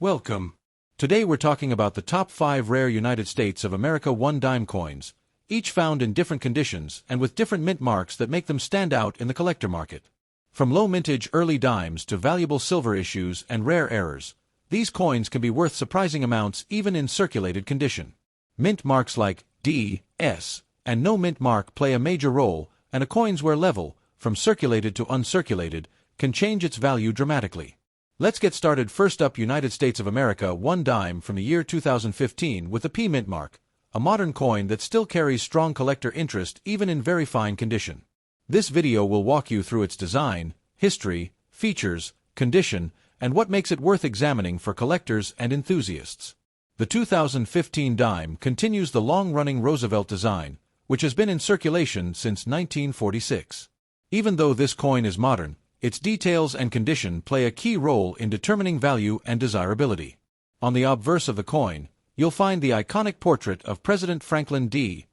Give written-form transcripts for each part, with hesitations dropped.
Welcome. Today we're talking about the top 5 rare United States of America 1-dime coins, each found in different conditions and with different mint marks that make them stand out in the collector market. From low-mintage early dimes to valuable silver issues and rare errors, these coins can be worth surprising amounts even in circulated condition. Mint marks like D, S, and no mint mark play a major role, and a coin's wear level, from circulated to uncirculated, can change its value dramatically. Let's get started. First up, United States of America 1 dime from the year 2015 with the P mint mark, a modern coin that still carries strong collector interest even in very fine condition. This video will walk you through its design, history, features, condition, and what makes it worth examining for collectors and enthusiasts. The 2015 dime continues the long-running Roosevelt design, which has been in circulation since 1946. Even though this coin is modern, its details and condition play a key role in determining value and desirability. On the obverse of the coin, you'll find the iconic portrait of President Franklin D.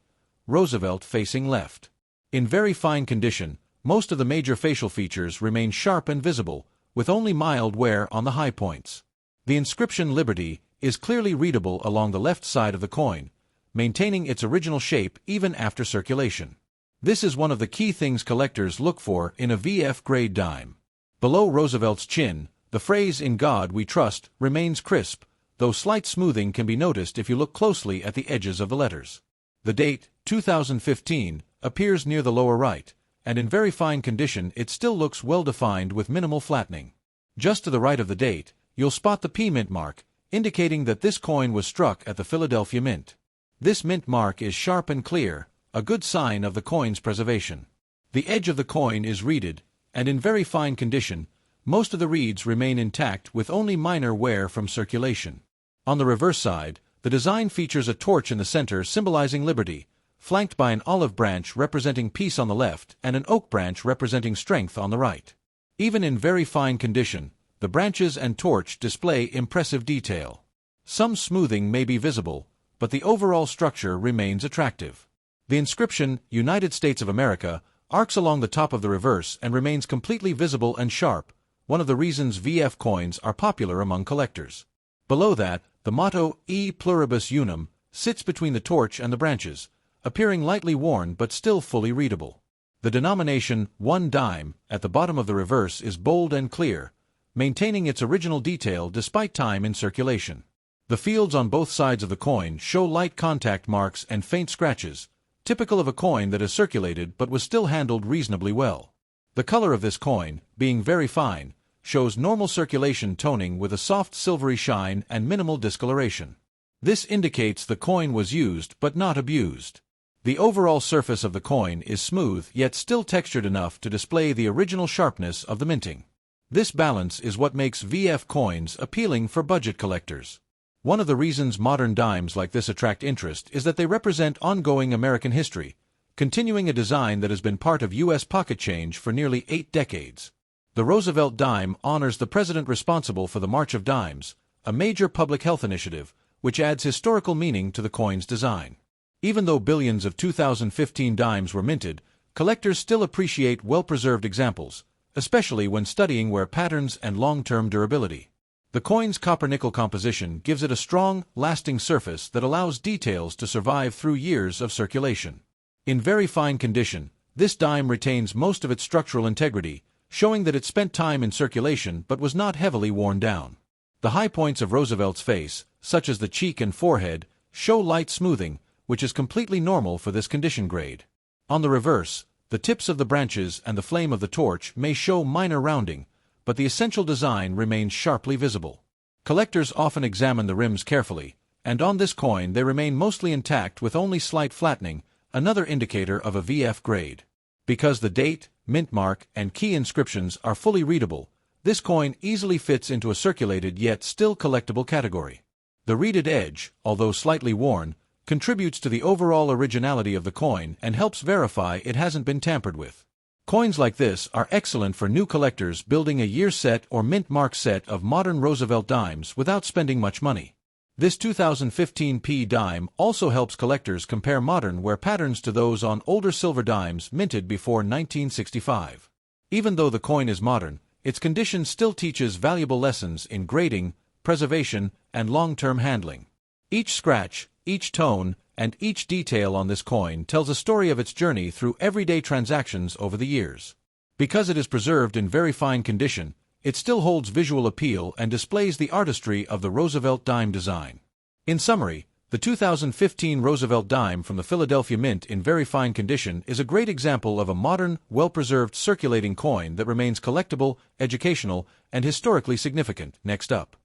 Roosevelt facing left. In very fine condition, most of the major facial features remain sharp and visible, with only mild wear on the high points. The inscription Liberty is clearly readable along the left side of the coin, maintaining its original shape even after circulation. This is one of the key things collectors look for in a VF-grade dime. Below Roosevelt's chin, the phrase "In God We Trust" remains crisp, though slight smoothing can be noticed if you look closely at the edges of the letters. The date, 2015, appears near the lower right, and in very fine condition it still looks well-defined with minimal flattening. Just to the right of the date, you'll spot the P mint mark, indicating that this coin was struck at the Philadelphia Mint. This mint mark is sharp and clear, a good sign of the coin's preservation. The edge of the coin is reeded, and in very fine condition, most of the reeds remain intact with only minor wear from circulation. On the reverse side, the design features a torch in the center symbolizing liberty, flanked by an olive branch representing peace on the left and an oak branch representing strength on the right. Even in very fine condition, the branches and torch display impressive detail. Some smoothing may be visible, but the overall structure remains attractive. The inscription, United States of America, arcs along the top of the reverse and remains completely visible and sharp, one of the reasons VF coins are popular among collectors. Below that, the motto, E pluribus unum, sits between the torch and the branches, appearing lightly worn but still fully readable. The denomination, 1 dime, at the bottom of the reverse is bold and clear, maintaining its original detail despite time in circulation. The fields on both sides of the coin show light contact marks and faint scratches, typical of a coin that has circulated but was still handled reasonably well. The color of this coin, being very fine, shows normal circulation toning with a soft silvery shine and minimal discoloration. This indicates the coin was used but not abused. The overall surface of the coin is smooth yet still textured enough to display the original sharpness of the minting. This balance is what makes VF coins appealing for budget collectors. One of the reasons modern dimes like this attract interest is that they represent ongoing American history, continuing a design that has been part of U.S. pocket change for nearly 8 decades. The Roosevelt dime honors the president responsible for the March of Dimes, a major public health initiative, which adds historical meaning to the coin's design. Even though billions of 2015 dimes were minted, collectors still appreciate well-preserved examples, especially when studying wear patterns and long-term durability. The coin's copper-nickel composition gives it a strong, lasting surface that allows details to survive through years of circulation. In very fine condition, this dime retains most of its structural integrity, showing that it spent time in circulation but was not heavily worn down. The high points of Roosevelt's face, such as the cheek and forehead, show light smoothing, which is completely normal for this condition grade. On the reverse, the tips of the branches and the flame of the torch may show minor rounding, but the essential design remains sharply visible. Collectors often examine the rims carefully, and on this coin they remain mostly intact with only slight flattening, another indicator of a VF grade. Because the date, mint mark, and key inscriptions are fully readable, this coin easily fits into a circulated yet still collectible category. The reeded edge, although slightly worn, contributes to the overall originality of the coin and helps verify it hasn't been tampered with. Coins like this are excellent for new collectors building a year set or mint mark set of modern Roosevelt dimes without spending much money. This 2015 P dime also helps collectors compare modern wear patterns to those on older silver dimes minted before 1965. Even though the coin is modern, its condition still teaches valuable lessons in grading, preservation, and long-term handling. Each scratch, each tone, and each detail on this coin tells a story of its journey through everyday transactions over the years. Because it is preserved in very fine condition, it still holds visual appeal and displays the artistry of the Roosevelt dime design. In summary, the 2015 Roosevelt dime from the Philadelphia Mint in very fine condition is a great example of a modern, well-preserved circulating coin that remains collectible, educational, and historically significant. Next up,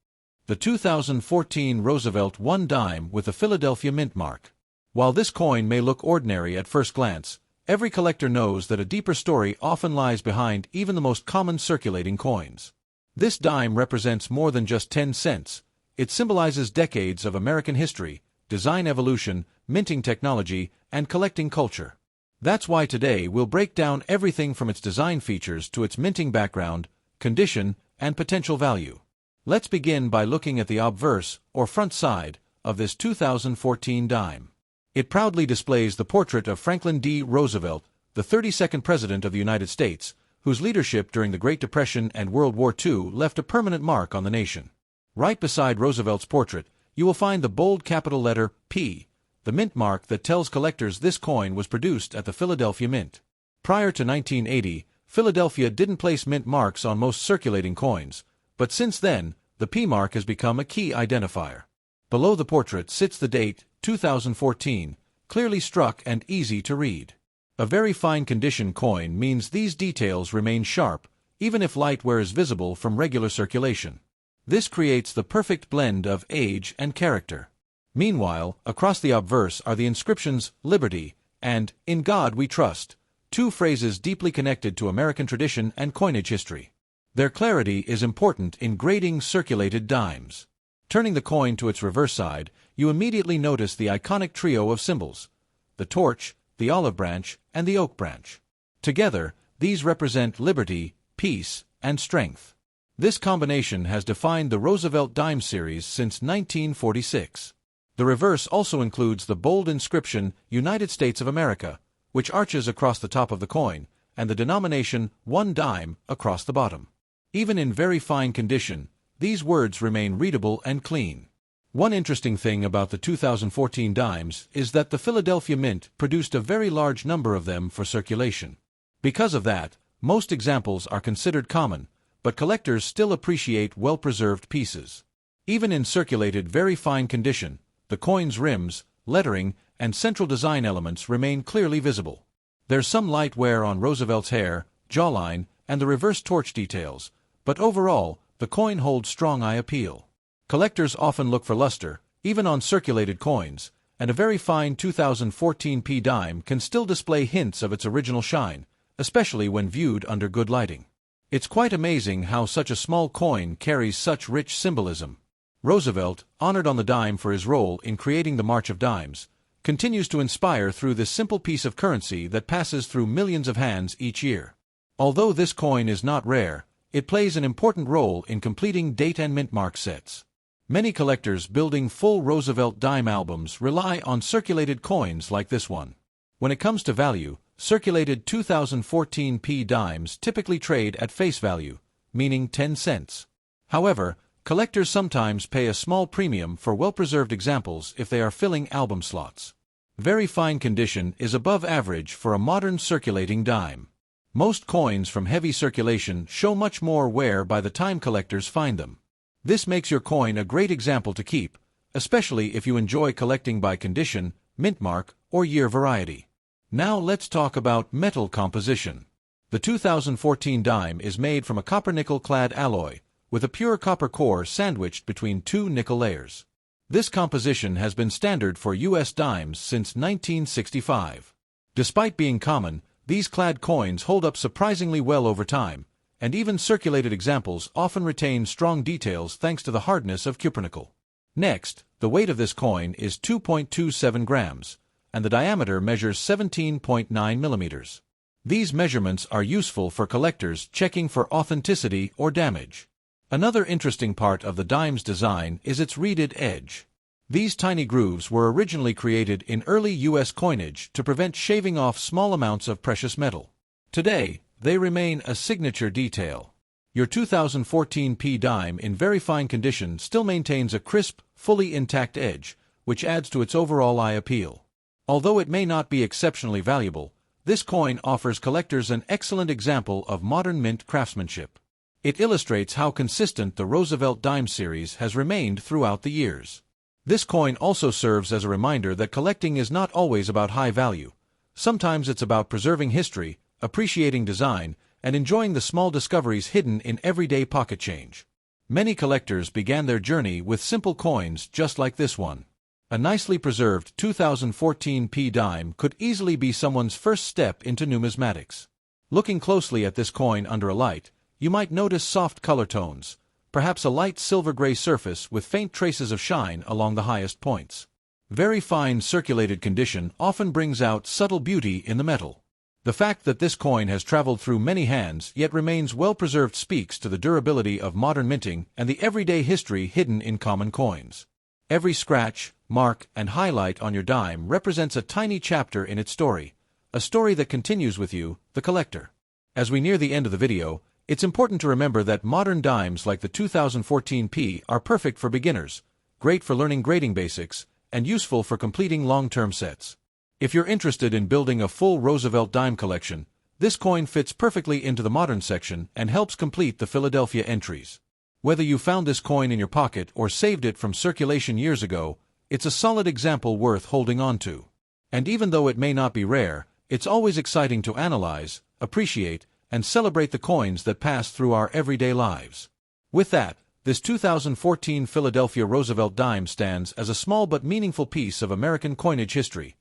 the 2014 Roosevelt dime with the Philadelphia Mint mark. While this coin may look ordinary at first glance, every collector knows that a deeper story often lies behind even the most common circulating coins. This dime represents more than just 10 cents. It symbolizes decades of American history, design evolution, minting technology, and collecting culture. That's why today we'll break down everything from its design features to its minting background, condition, and potential value. Let's begin by looking at the obverse, or front side, of this 2014 dime. It proudly displays the portrait of Franklin D. Roosevelt, the 32nd President of the United States, whose leadership during the Great Depression and World War II left a permanent mark on the nation. Right beside Roosevelt's portrait, you will find the bold capital letter P, the mint mark that tells collectors this coin was produced at the Philadelphia Mint. Prior to 1980, Philadelphia didn't place mint marks on most circulating coins, but since then, the P mark has become a key identifier. Below the portrait sits the date, 2014, clearly struck and easy to read. A very fine condition coin means these details remain sharp, even if light wear is visible from regular circulation. This creates the perfect blend of age and character. Meanwhile, across the obverse are the inscriptions "Liberty" and "In God We Trust," two phrases deeply connected to American tradition and coinage history. Their clarity is important in grading circulated dimes. Turning the coin to its reverse side, you immediately notice the iconic trio of symbols: the torch, the olive branch, and the oak branch. Together, these represent liberty, peace, and strength. This combination has defined the Roosevelt Dime series since 1946. The reverse also includes the bold inscription "United States of America," which arches across the top of the coin, and the denomination "1 dime" across the bottom. Even in very fine condition, these words remain readable and clean. One interesting thing about the 2014 dimes is that the Philadelphia Mint produced a very large number of them for circulation. Because of that, most examples are considered common, but collectors still appreciate well-preserved pieces. Even in circulated very fine condition, the coin's rims, lettering, and central design elements remain clearly visible. There's some light wear on Roosevelt's hair, jawline, and the reverse torch details, but overall, the coin holds strong eye appeal. Collectors often look for luster, even on circulated coins, and a very fine 2014 P dime can still display hints of its original shine, especially when viewed under good lighting. It's quite amazing how such a small coin carries such rich symbolism. Roosevelt, honored on the dime for his role in creating the March of Dimes, continues to inspire through this simple piece of currency that passes through millions of hands each year. Although this coin is not rare, it plays an important role in completing date and mint mark sets. Many collectors building full Roosevelt dime albums rely on circulated coins like this one. When it comes to value, circulated 2014 P dimes typically trade at face value, meaning 10 cents. However, collectors sometimes pay a small premium for well-preserved examples if they are filling album slots. Very fine condition is above average for a modern circulating dime. Most coins from heavy circulation show much more wear by the time collectors find them. This makes your coin a great example to keep, especially if you enjoy collecting by condition, mint mark, or year variety. Now let's talk about metal composition. The 2014 dime is made from a copper-nickel-clad alloy, with a pure copper core sandwiched between two nickel layers. This composition has been standard for U.S. dimes since 1965. Despite being common, these clad coins hold up surprisingly well over time, and even circulated examples often retain strong details thanks to the hardness of cupronickel. Next, the weight of this coin is 2.27 grams, and the diameter measures 17.9 millimeters. These measurements are useful for collectors checking for authenticity or damage. Another interesting part of the dime's design is its reeded edge. These tiny grooves were originally created in early U.S. coinage to prevent shaving off small amounts of precious metal. Today, they remain a signature detail. Your 2014 P dime in very fine condition still maintains a crisp, fully intact edge, which adds to its overall eye appeal. Although it may not be exceptionally valuable, this coin offers collectors an excellent example of modern mint craftsmanship. It illustrates how consistent the Roosevelt Dimes series has remained throughout the years. This coin also serves as a reminder that collecting is not always about high value. Sometimes it's about preserving history, appreciating design, and enjoying the small discoveries hidden in everyday pocket change. Many collectors began their journey with simple coins just like this one. A nicely preserved 2014 P dime could easily be someone's first step into numismatics. Looking closely at this coin under a light, you might notice soft color tones, perhaps a light silver-gray surface with faint traces of shine along the highest points. Very fine circulated condition often brings out subtle beauty in the metal. The fact that this coin has traveled through many hands yet remains well-preserved speaks to the durability of modern minting and the everyday history hidden in common coins. Every scratch, mark, and highlight on your dime represents a tiny chapter in its story, a story that continues with you, the collector. As we near the end of the video, it's important to remember that modern dimes like the 2014 P are perfect for beginners, great for learning grading basics, and useful for completing long-term sets. If you're interested in building a full Roosevelt dime collection, this coin fits perfectly into the modern section and helps complete the Philadelphia entries. Whether you found this coin in your pocket or saved it from circulation years ago, it's a solid example worth holding on to. And even though it may not be rare, it's always exciting to analyze, appreciate, and celebrate the coins that pass through our everyday lives. With that, this 2014 Philadelphia Roosevelt dime stands as a small but meaningful piece of American coinage history,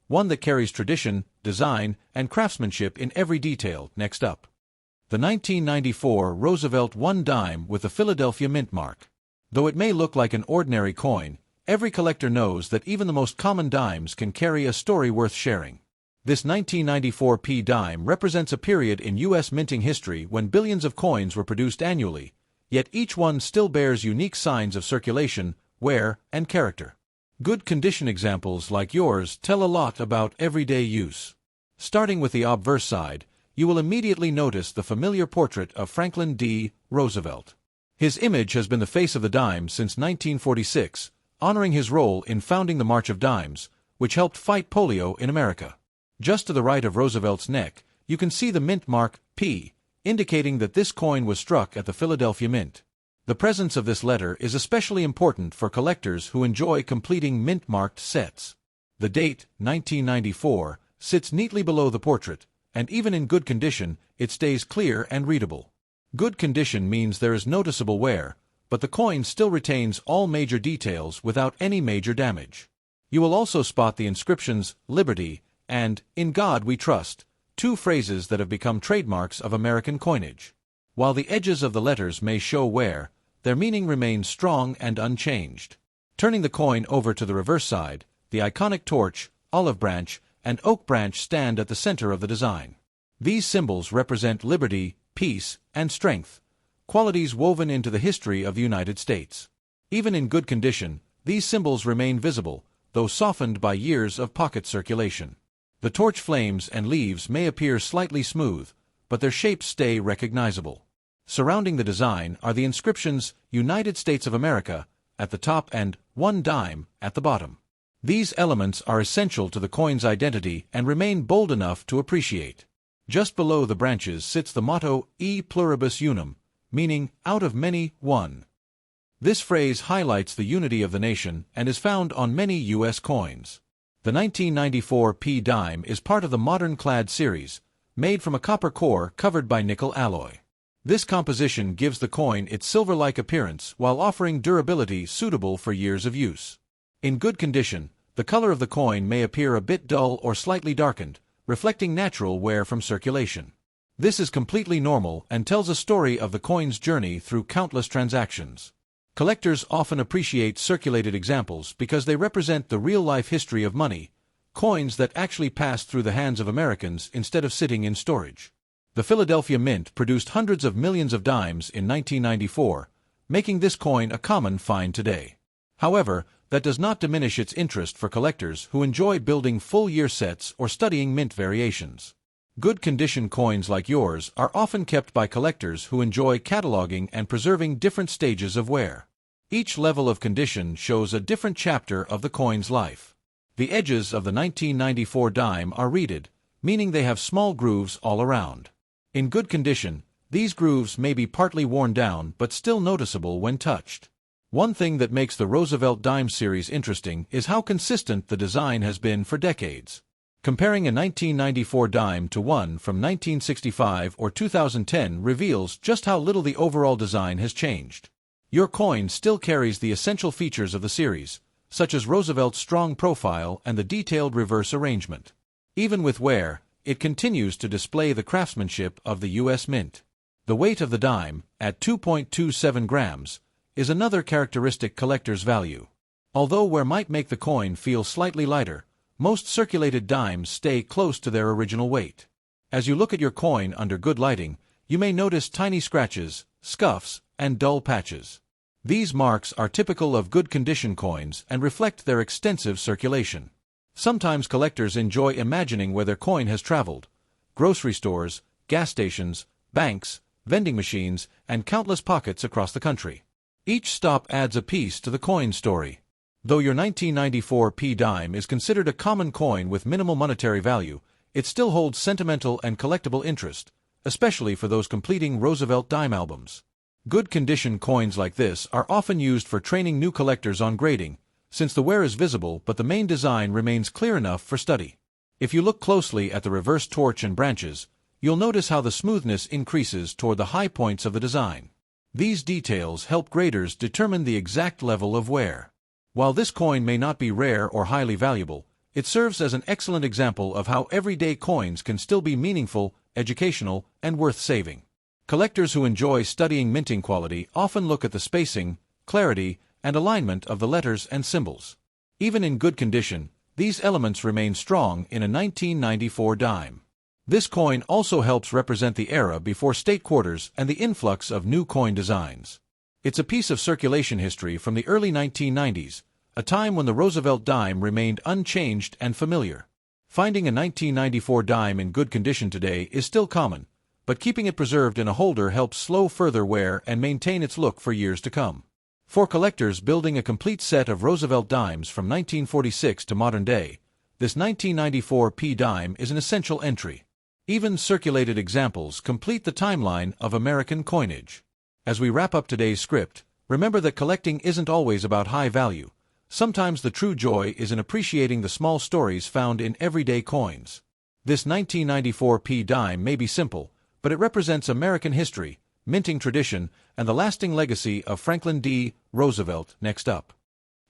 one that carries tradition, design, and craftsmanship in every detail. Next up, the 1994 Roosevelt 1 dime with the Philadelphia mint mark. Though it may look like an ordinary coin, every collector knows that even the most common dimes can carry a story worth sharing. This 1994 P dime represents a period in U.S. minting history when billions of coins were produced annually, yet each one still bears unique signs of circulation, wear, and character. Good condition examples like yours tell a lot about everyday use. Starting with the obverse side, you will immediately notice the familiar portrait of Franklin D. Roosevelt. His image has been the face of the dime since 1946, honoring his role in founding the March of Dimes, which helped fight polio in America. Just to the right of Roosevelt's neck, you can see the mint mark P, indicating that this coin was struck at the Philadelphia Mint. The presence of this letter is especially important for collectors who enjoy completing mint-marked sets. The date, 1994, sits neatly below the portrait, and even in good condition, it stays clear and readable. Good condition means there is noticeable wear, but the coin still retains all major details without any major damage. You will also spot the inscriptions, Liberty, and In God We Trust, two phrases that have become trademarks of American coinage. While the edges of the letters may show wear, their meaning remains strong and unchanged. Turning the coin over to the reverse side, the iconic torch, olive branch, and oak branch stand at the center of the design. These symbols represent liberty, peace, and strength, qualities woven into the history of the United States. Even in good condition, these symbols remain visible, though softened by years of pocket circulation. The torch flames and leaves may appear slightly smooth, but their shapes stay recognizable. Surrounding the design are the inscriptions United States of America at the top and 1 dime at the bottom. These elements are essential to the coin's identity and remain bold enough to appreciate. Just below the branches sits the motto E pluribus unum, meaning out of many, one. This phrase highlights the unity of the nation and is found on many U.S. coins. The 1994 P dime is part of the Modern Clad series, made from a copper core covered by nickel alloy. This composition gives the coin its silver-like appearance while offering durability suitable for years of use. In good condition, the color of the coin may appear a bit dull or slightly darkened, reflecting natural wear from circulation. This is completely normal and tells a story of the coin's journey through countless transactions. Collectors often appreciate circulated examples because they represent the real-life history of money, coins that actually passed through the hands of Americans instead of sitting in storage. The Philadelphia Mint produced hundreds of millions of dimes in 1994, making this coin a common find today. However, that does not diminish its interest for collectors who enjoy building full-year sets or studying mint variations. Good condition coins like yours are often kept by collectors who enjoy cataloging and preserving different stages of wear. Each level of condition shows a different chapter of the coin's life. The edges of the 1994 dime are reeded, meaning they have small grooves all around. In good condition, these grooves may be partly worn down but still noticeable when touched. One thing that makes the Roosevelt Dimes series interesting is how consistent the design has been for decades. Comparing a 1994 dime to one from 1965 or 2010 reveals just how little the overall design has changed. Your coin still carries the essential features of the series, such as Roosevelt's strong profile and the detailed reverse arrangement. Even with wear, it continues to display the craftsmanship of the U.S. Mint. The weight of the dime, at 2.27 grams, is another characteristic collector's value. Although wear might make the coin feel slightly lighter, most circulated dimes stay close to their original weight. As you look at your coin under good lighting, you may notice tiny scratches, scuffs, and dull patches. These marks are typical of good condition coins and reflect their extensive circulation. Sometimes collectors enjoy imagining where their coin has traveled: grocery stores, gas stations, banks, vending machines, and countless pockets across the country. Each stop adds a piece to the coin story. Though your 1994 P dime is considered a common coin with minimal monetary value, it still holds sentimental and collectible interest, especially for those completing Roosevelt dime albums. Good condition coins like this are often used for training new collectors on grading, since the wear is visible but the main design remains clear enough for study. If you look closely at the reverse torch and branches, you'll notice how the smoothness increases toward the high points of the design. These details help graders determine the exact level of wear. While this coin may not be rare or highly valuable, it serves as an excellent example of how everyday coins can still be meaningful, educational, and worth saving. Collectors who enjoy studying minting quality often look at the spacing, clarity, and alignment of the letters and symbols. Even in good condition, these elements remain strong in a 1994 dime. This coin also helps represent the era before state quarters and the influx of new coin designs. It's a piece of circulation history from the early 1990s, a time when the Roosevelt dime remained unchanged and familiar. Finding a 1994 dime in good condition today is still common, but keeping it preserved in a holder helps slow further wear and maintain its look for years to come. For collectors building a complete set of Roosevelt dimes from 1946 to modern day, this 1994 P dime is an essential entry. Even circulated examples complete the timeline of American coinage. As we wrap up today's script, remember that collecting isn't always about high value. Sometimes the true joy is in appreciating the small stories found in everyday coins. This 1994 P dime may be simple, but it represents American history, minting tradition, and the lasting legacy of Franklin D. Roosevelt. Next up,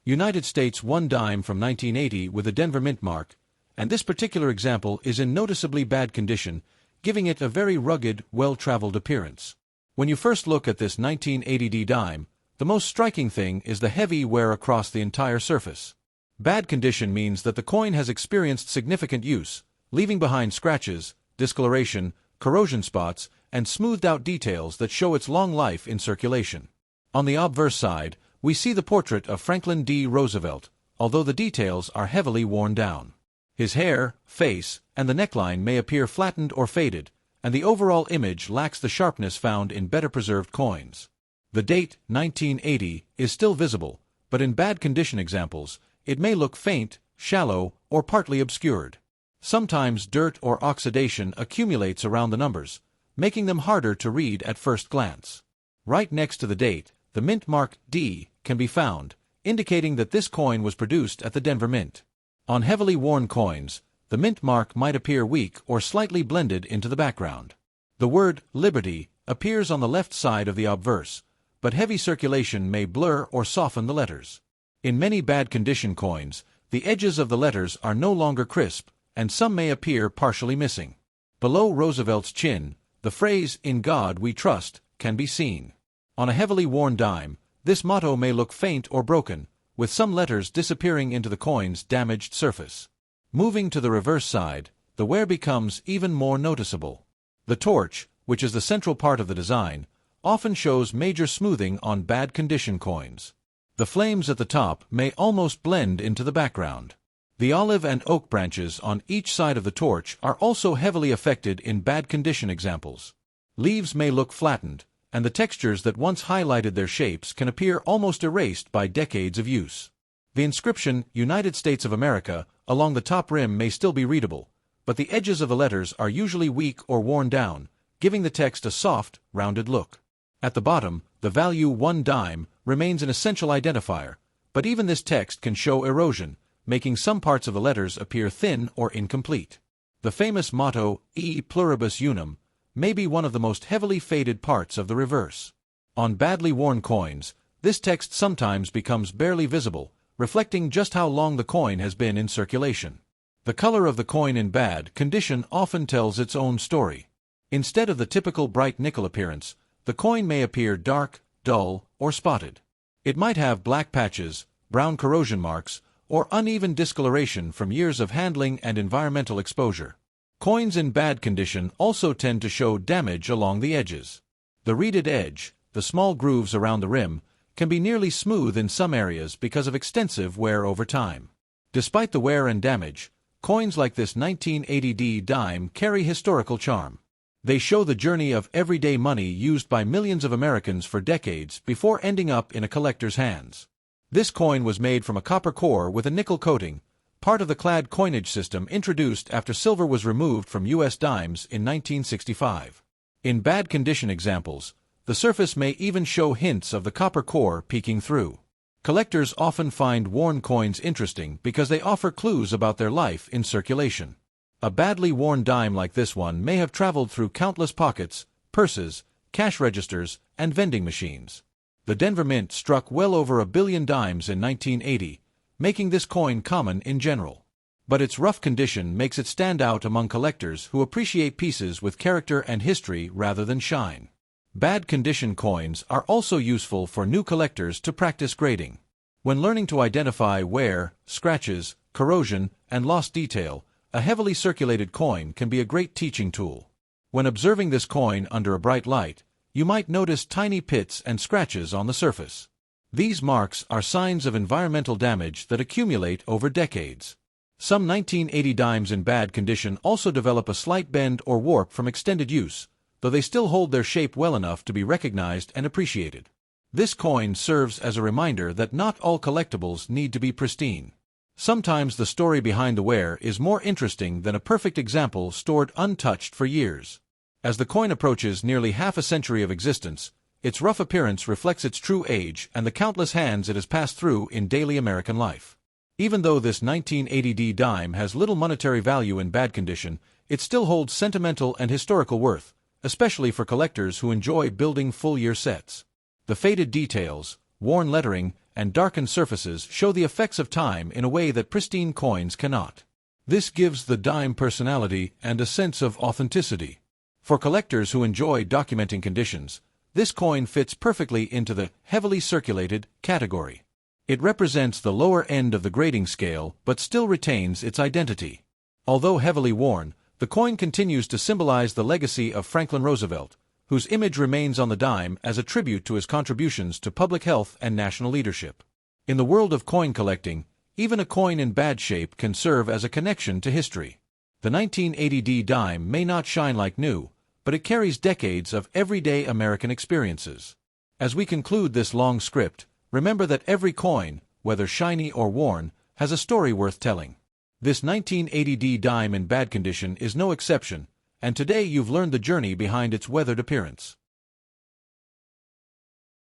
United States 1 dime from 1980 with a Denver mint mark, and this particular example is in noticeably bad condition, giving it a very rugged, well-traveled appearance. When you first look at this 1980 D dime, the most striking thing is the heavy wear across the entire surface. Bad condition means that the coin has experienced significant use, leaving behind scratches, discoloration, corrosion spots, and smoothed-out details that show its long life in circulation. On the obverse side, we see the portrait of Franklin D. Roosevelt, although the details are heavily worn down. His hair, face, and the neckline may appear flattened or faded, and the overall image lacks the sharpness found in better-preserved coins. The date, 1980, is still visible, but in bad condition examples, it may look faint, shallow, or partly obscured. Sometimes dirt or oxidation accumulates around the numbers, making them harder to read at first glance. Right next to the date, the mint mark D can be found, indicating that this coin was produced at the Denver Mint. On heavily worn coins, the mint mark might appear weak or slightly blended into the background. The word Liberty appears on the left side of the obverse, but heavy circulation may blur or soften the letters. In many bad condition coins, the edges of the letters are no longer crisp, and some may appear partially missing. Below Roosevelt's chin, the phrase, "In God We Trust," can be seen. On a heavily worn dime, this motto may look faint or broken, with some letters disappearing into the coin's damaged surface. Moving to the reverse side, the wear becomes even more noticeable. The torch, which is the central part of the design, often shows major smoothing on bad condition coins. The flames at the top may almost blend into the background. The olive and oak branches on each side of the torch are also heavily affected in bad condition examples. Leaves may look flattened, and the textures that once highlighted their shapes can appear almost erased by decades of use. The inscription, United States of America, along the top rim may still be readable, but the edges of the letters are usually weak or worn down, giving the text a soft, rounded look. At the bottom, the value 1 dime remains an essential identifier, but even this text can show erosion, making some parts of the letters appear thin or incomplete. The famous motto, E pluribus unum, may be one of the most heavily faded parts of the reverse. On badly worn coins, this text sometimes becomes barely visible, reflecting just how long the coin has been in circulation. The color of the coin in bad condition often tells its own story. Instead of the typical bright nickel appearance, the coin may appear dark, dull, or spotted. It might have black patches, brown corrosion marks, or uneven discoloration from years of handling and environmental exposure. Coins in bad condition also tend to show damage along the edges. The reeded edge, the small grooves around the rim, can be nearly smooth in some areas because of extensive wear over time. Despite the wear and damage, coins like this 1980 dime carry historical charm. They show the journey of everyday money used by millions of Americans for decades before ending up in a collector's hands. This coin was made from a copper core with a nickel coating, part of the clad coinage system introduced after silver was removed from U.S. dimes in 1965. In bad condition examples, the surface may even show hints of the copper core peeking through. Collectors often find worn coins interesting because they offer clues about their life in circulation. A badly worn dime like this one may have traveled through countless pockets, purses, cash registers, and vending machines. The Denver Mint struck well over 1 billion dimes in 1980, making this coin common in general. But its rough condition makes it stand out among collectors who appreciate pieces with character and history rather than shine. Bad condition coins are also useful for new collectors to practice grading. When learning to identify wear, scratches, corrosion, and lost detail, a heavily circulated coin can be a great teaching tool. When observing this coin under a bright light, you might notice tiny pits and scratches on the surface. These marks are signs of environmental damage that accumulate over decades. Some 1980 dimes in bad condition also develop a slight bend or warp from extended use, though they still hold their shape well enough to be recognized and appreciated. This coin serves as a reminder that not all collectibles need to be pristine. Sometimes the story behind the wear is more interesting than a perfect example stored untouched for years. As the coin approaches nearly half a century of existence, its rough appearance reflects its true age and the countless hands it has passed through in daily American life. Even though this 1980 dime has little monetary value in bad condition, it still holds sentimental and historical worth, especially for collectors who enjoy building full-year sets. The faded details, worn lettering, and darkened surfaces show the effects of time in a way that pristine coins cannot. This gives the dime personality and a sense of authenticity. For collectors who enjoy documenting conditions, this coin fits perfectly into the heavily circulated category. It represents the lower end of the grading scale but still retains its identity. Although heavily worn, the coin continues to symbolize the legacy of Franklin Roosevelt, whose image remains on the dime as a tribute to his contributions to public health and national leadership. In the world of coin collecting, even a coin in bad shape can serve as a connection to history. The 1980 dime may not shine like new, but it carries decades of everyday American experiences. As we conclude this long script, remember that every coin, whether shiny or worn, has a story worth telling. This 1980 dime in bad condition is no exception, and today you've learned the journey behind its weathered appearance.